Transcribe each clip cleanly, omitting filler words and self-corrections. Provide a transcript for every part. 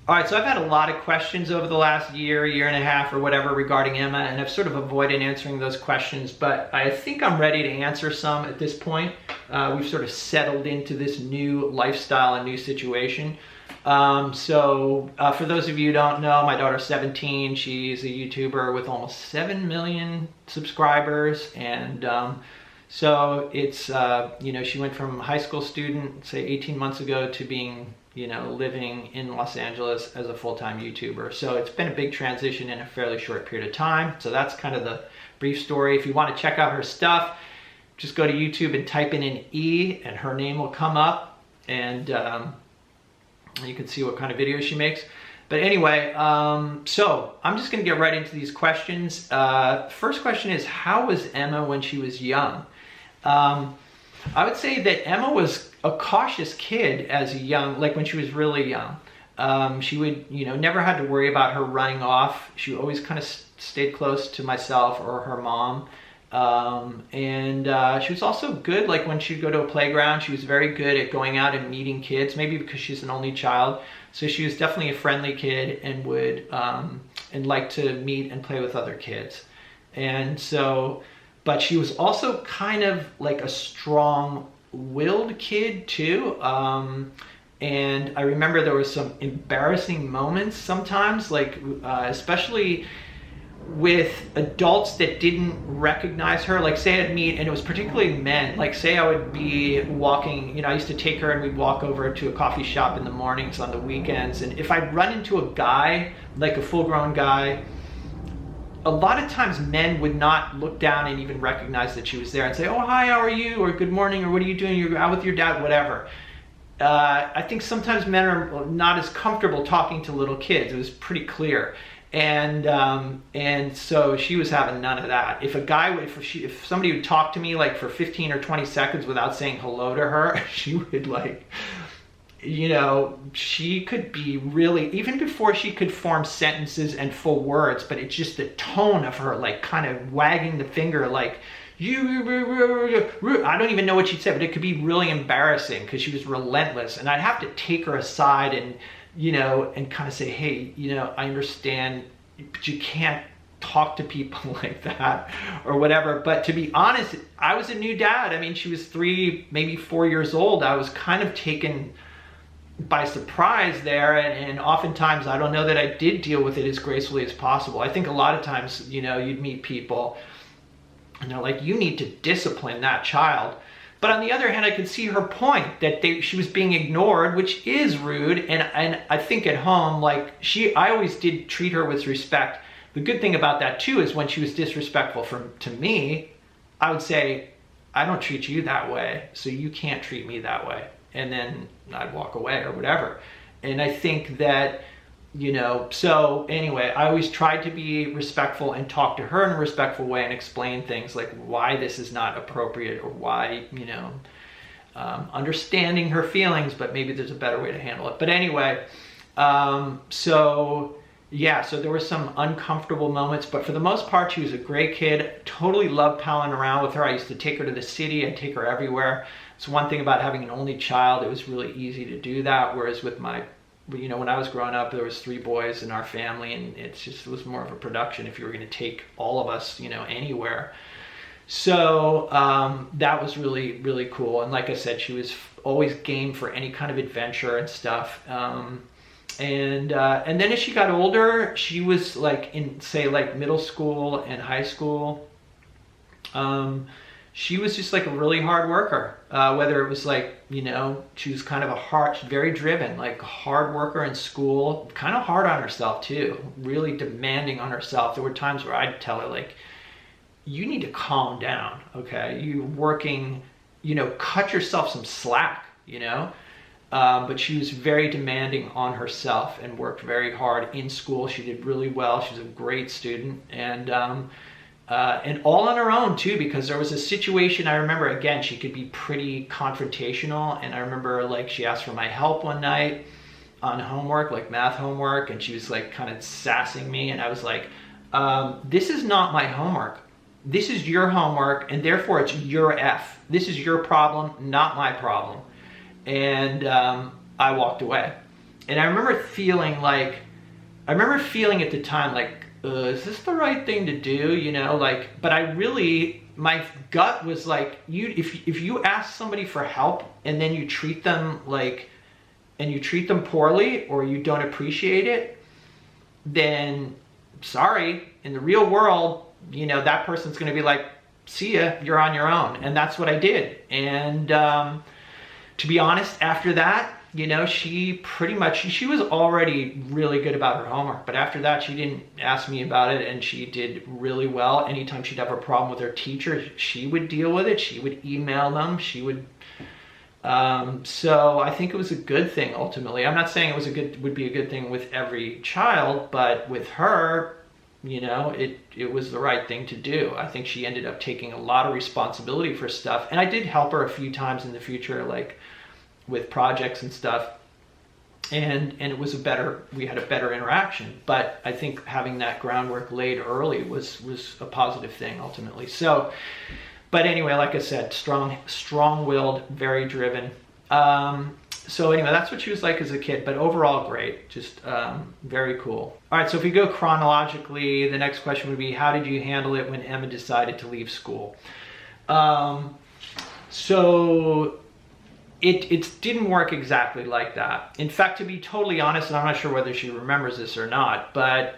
All right, so I've had a lot of questions over the last year and a half or whatever regarding Emma, and I've sort of avoided answering those questions, but I think I'm ready to answer some at this point. We've sort of settled into this new lifestyle and new situation. For those of you who don't know, my daughter's 17. She's a YouTuber with almost 7 million subscribers, and so it's, she went from high school student, say 18 months ago, to being living in Los Angeles as a full-time YouTuber. So it's been a big transition in a fairly short period of time. So that's kind of the brief story. If you want to check out her stuff, just go to YouTube and type in an E and her name will come up, and you can see what kind of videos she makes. But anyway, so I'm just going to get right into these questions. First question is, how was Emma when she was young? I would say that Emma was a cautious kid as a young, like when she was really young. She would, never had to worry about her running off. She always kind of stayed close to myself or her mom. She was also good, like when she'd go to a playground, she was very good at going out and meeting kids, maybe because she's an only child. So she was definitely a friendly kid and would, and liked to meet and play with other kids. But she was also kind of like a strong-willed kid too. And I remember there were some embarrassing moments sometimes, like especially with adults that didn't recognize her. Like say I'd meet, and it was particularly men, like say I would be walking, I used to take her and we'd walk over to a coffee shop in the mornings on the weekends. And if I'd run into a guy, like a full-grown guy, a lot of times men would not look down and even recognize that she was there and say, oh, hi, how are you? Or good morning, or what are you doing? You're out with your dad, whatever. I think sometimes men are not as comfortable talking to little kids. It was pretty clear. And so she was having none of that. If somebody would talk to me like for 15 or 20 seconds without saying hello to her, she would she could be really, even before she could form sentences and full words, but it's just the tone of her, like kind of wagging the finger, like, I don't even know what she'd say, but it could be really embarrassing because she was relentless. And I'd have to take her aside and, and kind of say, hey, I understand, but you can't talk to people like that or whatever. But to be honest, I was a new dad. I mean, she was 3, maybe 4 years old. I was kind of taken by surprise there, and oftentimes I don't know that I did deal with it as gracefully as possible. I think a lot of times, you'd meet people and they're like, you need to discipline that child. But on the other hand, I could see her point that she was being ignored, which is rude. And I think at home, like I always did treat her with respect. The good thing about that too is when she was disrespectful to me, I would say, I don't treat you that way, so you can't treat me that way. And then I'd walk away or whatever. And I think that, so anyway, I always tried to be respectful and talk to her in a respectful way and explain things like why this is not appropriate, or why, understanding her feelings, but maybe there's a better way to handle it. But anyway, so there were some uncomfortable moments, but for the most part, she was a great kid. Totally loved palling around with her. I used to take her to the city. I'd take her everywhere. It's one thing about having an only child. It was really easy to do that. Whereas with when I was growing up, there was 3 boys in our family, and it was more of a production if you were going to take all of us, anywhere. So that was really, really cool. And like I said, she was always game for any kind of adventure and stuff. And then as she got older, she was like in, say, like middle school and high school. She was just like a really hard worker. Whether it was like, she was kind of very driven, like a hard worker in school, kind of hard on herself too, really demanding on herself. There were times where I'd tell her like, you need to calm down, okay? You're working, cut yourself some slack, but she was very demanding on herself and worked very hard in school. She did really well. She was a great student, and all on her own too, because there was a situation, I remember, again, she could be pretty confrontational, and I remember like she asked for my help one night on homework, like math homework, and she was like kind of sassing me, and I was like, this is not my homework. This is your homework, and therefore it's your F. This is your problem, not my problem. And I walked away. And I remember feeling at the time like, is this the right thing to do? You know, like, but my gut was like, if you ask somebody for help and then you treat them poorly, or you don't appreciate it, then sorry, in the real world, you know, that person's going to be like, see ya, you're on your own. And that's what I did. And to be honest, after that, you know, she was already really good about her homework, but after that she didn't ask me about it, and she did really well. Anytime she'd have a problem with her teacher, she would deal with it. She would email them. She would so I think it was a good thing ultimately. I'm not saying would be a good thing with every child, but with her, you know, it was the right thing to do. I think she ended up taking a lot of responsibility for stuff, and I did help her a few times in the future, like with projects and stuff, and it was we had a better interaction. But I think having that groundwork laid early was a positive thing ultimately. So, but anyway, like I said, strong-willed, very driven. So anyway, that's what she was like as a kid, but overall great, just very cool. All right, so if we go chronologically, the next question would be, how did you handle it when Emma decided to leave school? So it didn't work exactly like that. In fact, to be totally honest, and I'm not sure whether she remembers this or not, but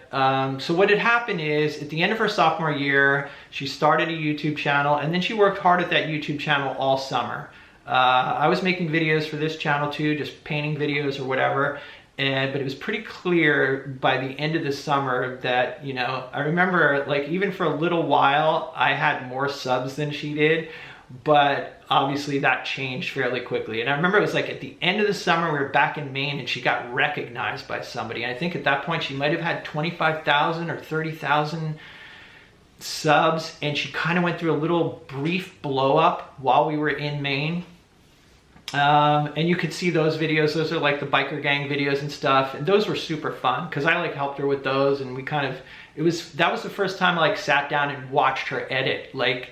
so what had happened is, at the end of her sophomore year, she started a YouTube channel, and then she worked hard at that YouTube channel all summer. I was making videos for this channel too, just painting videos or whatever, but it was pretty clear by the end of the summer that, you know, I remember, like, even for a little while, I had more subs than she did, but obviously that changed fairly quickly. And I remember it was like at the end of the summer, we were back in Maine, and she got recognized by somebody. And I think at that point she might have had 25,000 or 30,000 subs, and she kind of went through a little brief blow up while we were in Maine. And you could see those videos. Those are like the biker gang videos and stuff, and those were super fun because I like helped her with those, and we kind of, that was the first time I like sat down and watched her edit. Like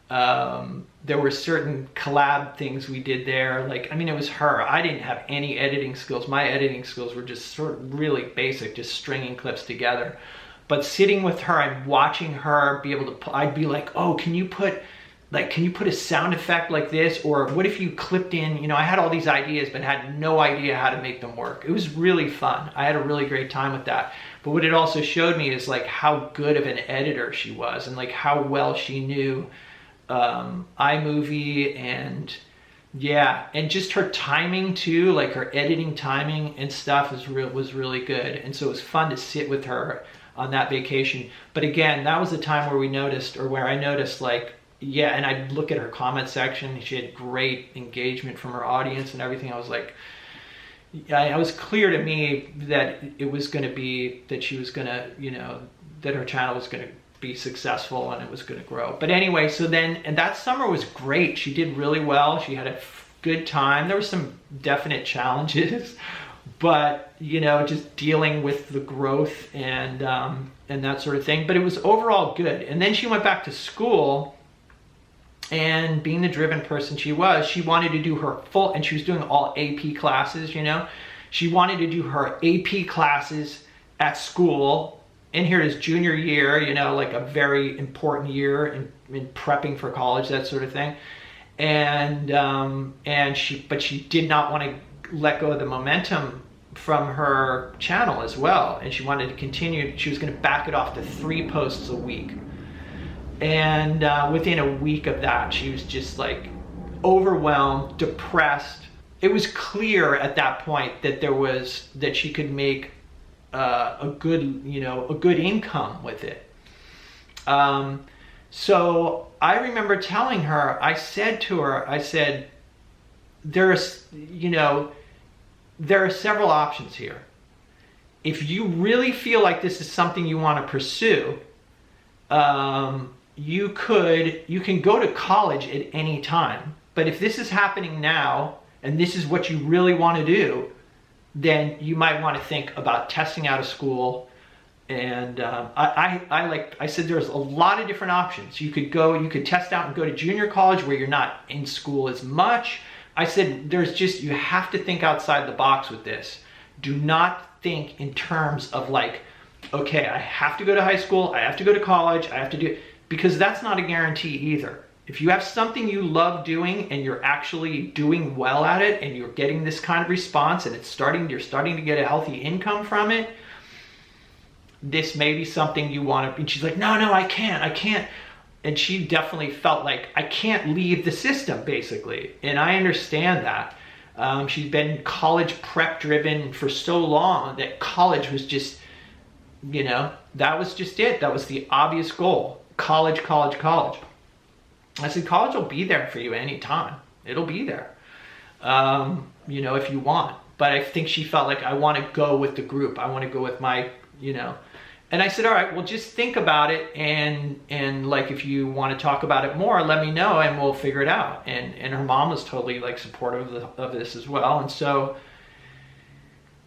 there were certain collab things we did there. Like, I mean, it was her. I didn't have any editing skills. My editing skills were just sort of really basic, just stringing clips together. But sitting with her and watching her be able to, I'd be like, oh, can you put a sound effect like this? Or what if you clipped in, you know, I had all these ideas, but had no idea how to make them work. It was really fun. I had a really great time with that. But what it also showed me is like how good of an editor she was, and like how well she knew iMovie, and yeah, and just her timing too, like her editing timing and stuff was really good. And so it was fun to sit with her on that vacation. But again, that was the time where I noticed like, yeah, and I'd look at her comment section. She had great engagement from her audience and everything. I was like, yeah, it was clear to me that it was going to be, that she was going to, you know, that her channel was going to be successful and it was going to grow. But anyway, so then, and that summer was great. She did really well. She had a good time. There were some definite challenges, but you know, just dealing with the growth and that sort of thing. But it was overall good. And then she went back to school, and being the driven person she was, she wanted to do her full, and she was doing all AP classes, you know. She wanted to do her AP classes at school. And here is junior year, you know, like a very important year in prepping for college, that sort of thing. But she did not want to let go of the momentum from her channel as well. And she wanted to continue. She was going to back it off to 3 posts a week. And within a week of that, she was just like overwhelmed, depressed. It was clear at that point that she could make a good income with it. So I remember telling her, I said, there are several options here. If you really feel like this is something you want to pursue, you can go to college at any time. But if this is happening now, and this is what you really want to do, then you might want to think about testing out of school. And I said there's a lot of different options. You could test out and go to junior college where you're not in school as much. I said you have to think outside the box with this. Do not think in terms of like, okay, I have to go to high school, I have to go to college, I have to do, because that's not a guarantee either. If you have something you love doing and you're actually doing well at it and you're getting this kind of response and you're starting to get a healthy income from it, this may be something you want to, and she's like, no, I can't. And she definitely felt like, I can't leave the system, basically. And I understand that. She's been college prep driven for so long that college was just, that was just it. That was the obvious goal. College. I said, college will be there for you anytime. It'll be there, if you want. But I think she felt like, I want to go with the group. I want to go with my, And I said, all right, well, just think about it. And like, if you want to talk about it more, let me know and we'll figure it out. And her mom was totally like supportive of this as well. And so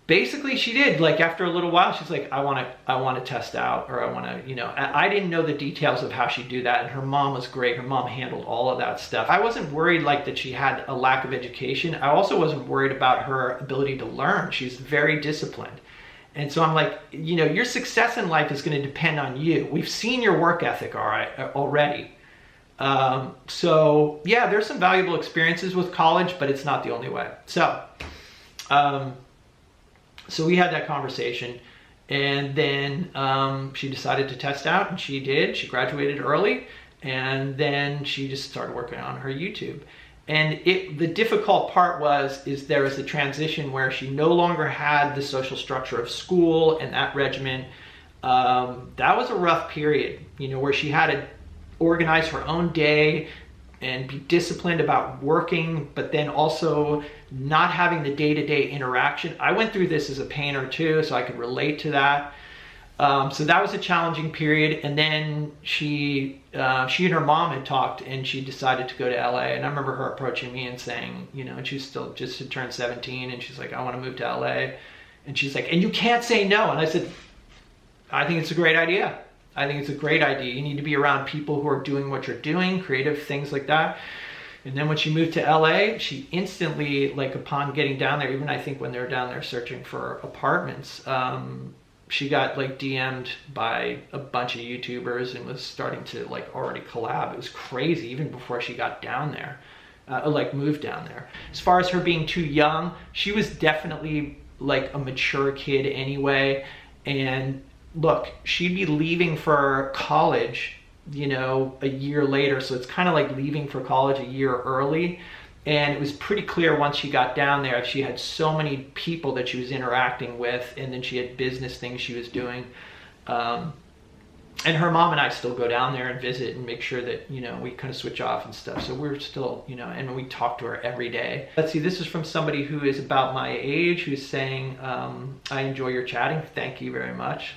basically she did, like after a little while, she's like, I want to test out, or I want to, I didn't know the details of how she'd do that. And her mom was great. Her mom handled all of that stuff. I wasn't worried like that she had a lack of education. I also wasn't worried about her ability to learn. She's very disciplined. And so I'm like, your success in life is going to depend on you. We've seen your work ethic already. So yeah, there's some valuable experiences with college, but it's not the only way. So we had that conversation, and then she decided to test out, and she did. She graduated early, and then she just started working on her YouTube. And the difficult part is there was a transition where she no longer had the social structure of school and that regimen. That was a rough period, where she had to organize her own day and be disciplined about working, but then also not having the day-to-day interaction. I went through this as a painter too, so I could relate to that. So that was a challenging period. And then she and her mom had talked, and she decided to go to LA. And I remember her approaching me and saying, and she's still just had turned 17, and she's like, I want to move to LA. And she's like, and you can't say no. And I said, I think it's a great idea. I think it's a great idea. You need to be around people who are doing what you're doing, creative things like that. And then when she moved to LA, she instantly, like upon getting down there, even I think when they were down there searching for apartments, she got like DM'd by a bunch of YouTubers and was starting to like already collab. It was crazy even before she got down there, moved down there. As far as her being too young, she was definitely like a mature kid anyway. And look, she'd be leaving for college, a year later. So it's kind of like leaving for college a year early. And it was pretty clear once she got down there, she had so many people that she was interacting with, and then she had business things she was doing. And her mom and I still go down there and visit and make sure that, we kind of switch off and stuff. So we're still, and we talk to her every day. Let's see, this is from somebody who is about my age, who's saying, I enjoy your chatting. Thank you very much.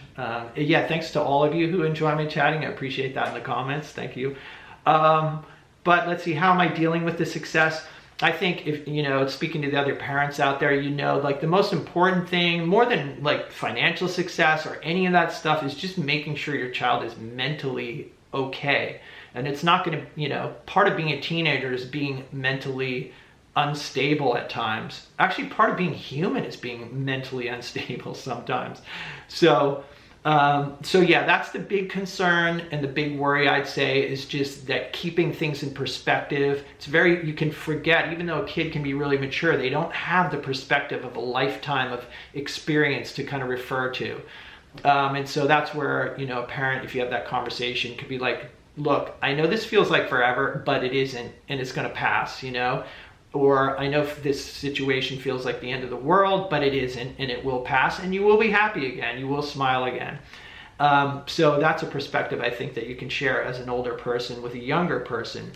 Yeah, thanks to all of you who enjoy my chatting. I appreciate that in the comments. Thank you. But let's see, how am I dealing with the success? I think if, speaking to the other parents out there, like the most important thing, more than like financial success or any of that stuff, is just making sure your child is mentally okay. And it's not going to, part of being a teenager is being mentally unstable at times. Actually, part of being human is being mentally unstable sometimes. So yeah, that's the big concern and the big worry, I'd say, is just that keeping things in perspective. You can forget, even though a kid can be really mature, they don't have the perspective of a lifetime of experience to kind of refer to. And so that's where, a parent, if you have that conversation, could be like, look, I know this feels like forever, but it isn't, and it's going to pass, Or I know this situation feels like the end of the world, but it isn't, and it will pass, and you will be happy again. You will smile again. So that's a perspective I think that you can share as an older person with a younger person.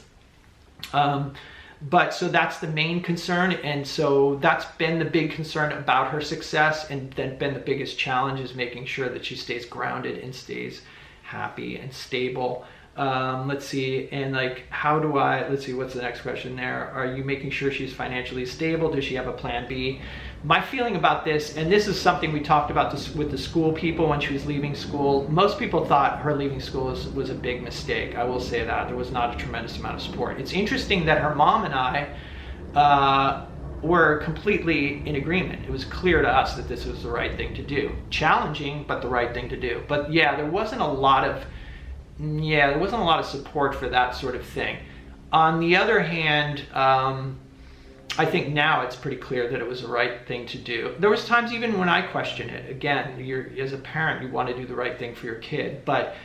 But so that's the main concern, and so that's been the big concern about her success, and then been the biggest challenge is making sure that she stays grounded and stays happy and stable. Let's see, and like, let's see, what's the next question there? Are you making sure she's financially stable? Does she have a plan B? My feeling about this, and this is something we talked about with the school people when she was leaving school, most people thought her leaving school was a big mistake. I will say that. There was not a tremendous amount of support. It's interesting that her mom and I were completely in agreement. It was clear to us that this was the right thing to do. Challenging, but the right thing to do. But yeah, there wasn't a lot of support for that sort of thing. On the other hand, I think now it's pretty clear that it was the right thing to do. There was times even when I questioned it. Again, as a parent, you want to do the right thing for your kid, but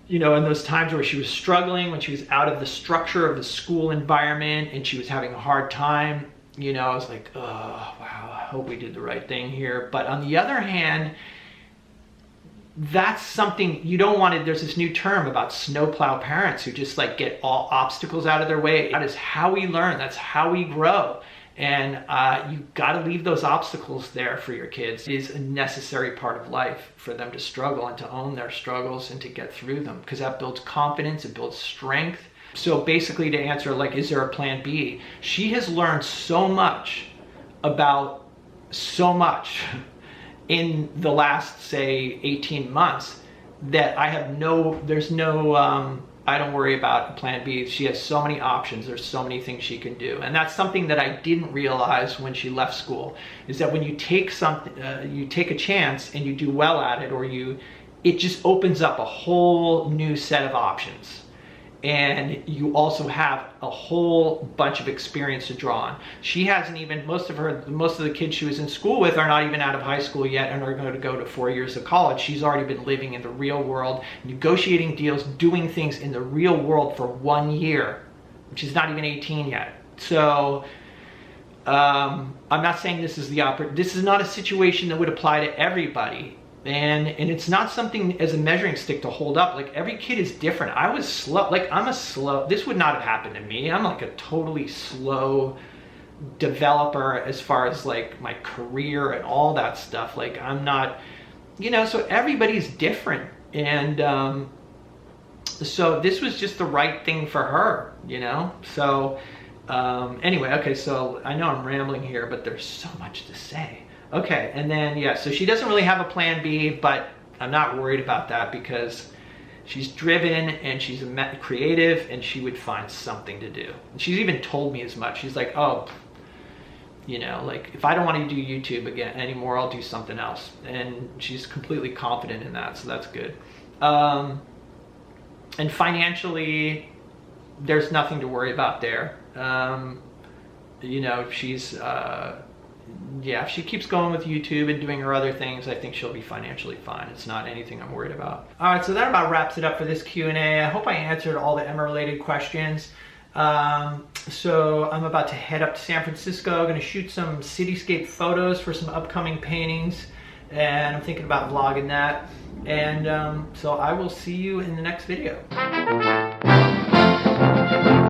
in those times where she was struggling, when she was out of the structure of the school environment and she was having a hard time, I was like, oh, wow, I hope we did the right thing here. But on the other hand, that's something you don't want to, there's this new term about snowplow parents who just like get all obstacles out of their way. That is how we learn. That's how we grow. And you got to leave those obstacles there for your kids. It is a necessary part of life for them to struggle and to own their struggles and to get through them, because that builds confidence, it builds strength. So basically, to answer, like, is there a plan B? She has learned so much about so much in the last, say, 18 months that I don't worry about a plan B. She has so many options. There's so many things she can do. And that's something that I didn't realize when she left school, is that when you take something, you take a chance and you do well at it, it just opens up a whole new set of options. And you also have a whole bunch of experience to draw on. She hasn't even, most of the kids she was in school with are not even out of high school yet and are going to go to 4 years of college. She's already been living in the real world, negotiating deals, doing things in the real world for 1 year. She's not even 18 yet. So I'm not saying this is this is not a situation that would apply to everybody. And it's not something as a measuring stick to hold up. Like, every kid is different. I was slow. Like, this would not have happened to me. I'm like a totally slow developer as far as like my career and all that stuff. Like, I'm not, so everybody's different. And so this was just the right thing for her, So anyway, okay, so I know I'm rambling here, but there's so much to say. Okay, and then, yeah, so she doesn't really have a plan B, but I'm not worried about that because she's driven and she's creative and she would find something to do. And she's even told me as much. She's like, oh, like, if I don't want to do YouTube again anymore, I'll do something else. And she's completely confident in that, so that's good. And financially, there's nothing to worry about there. She's... if she keeps going with YouTube and doing her other things, I think she'll be financially fine. It's not anything I'm worried about. All right, so that about wraps it up for this Q&A. I hope I answered all the Emma-related questions. So I'm about to head up to San Francisco. I'm going to shoot some cityscape photos for some upcoming paintings, and I'm thinking about vlogging that. And so I will see you in the next video.